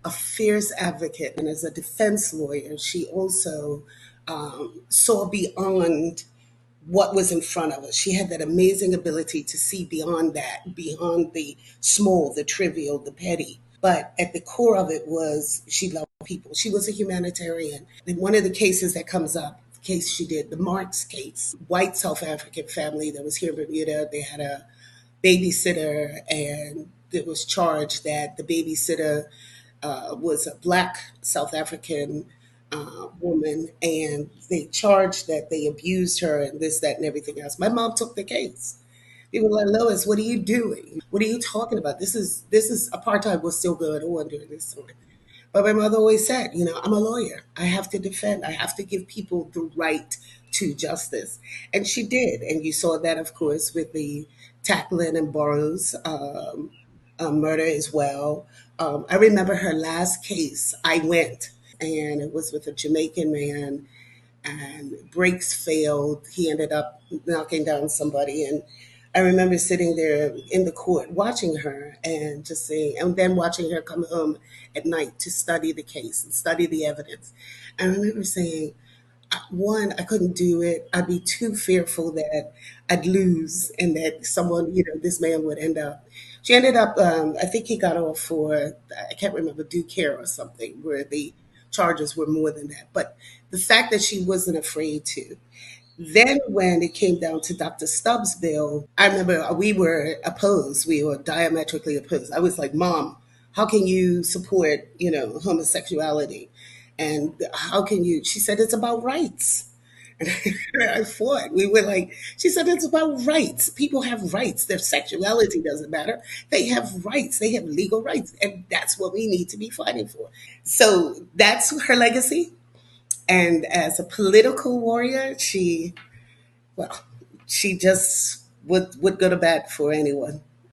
a fierce advocate. And as a defense lawyer, she also saw beyond what was in front of us. She had that amazing ability to see beyond that, beyond the small, the trivial, the petty. But at the core of it was she loved people. She was a humanitarian. And one of the cases that comes up, the case she did, the Marks case, white South African family that was here in Bermuda, they had a babysitter, and it was charged that the babysitter was a black South African woman, and they charged that they abused her and this, that, and everything else. My mom took the case. People were like, Lois, what are you doing? What are you talking about? This is apartheid was still going on during this time. But my mother always said, I'm a lawyer. I have to defend. I have to give people the right to justice. And she did. And you saw that, of course, with the Tackling and Burroughs murder as well. I remember her last case. I went, and it was with a Jamaican man, and brakes failed. He ended up knocking down somebody. And I remember sitting there in the court watching her and just saying, and then watching her come home at night to study the case and study the evidence. I remember saying, one, I couldn't do it. I'd be too fearful that I'd lose and that someone, this man would end up. She ended up, I think he got off for, I can't remember, due care or something, where the charges were more than that. But the fact that she wasn't afraid to. Then when it came down to Dr. Stubbs' bill, I remember we were opposed. We were diametrically opposed. I was like, Mom, how can you support, homosexuality? And how can you? She said, it's about rights. And I fought. We were like, she said, it's about rights. People have rights. Their sexuality doesn't matter. They have rights. They have legal rights. And that's what we need to be fighting for. So that's her legacy. And as a political warrior, well, she just would go to bat for anyone.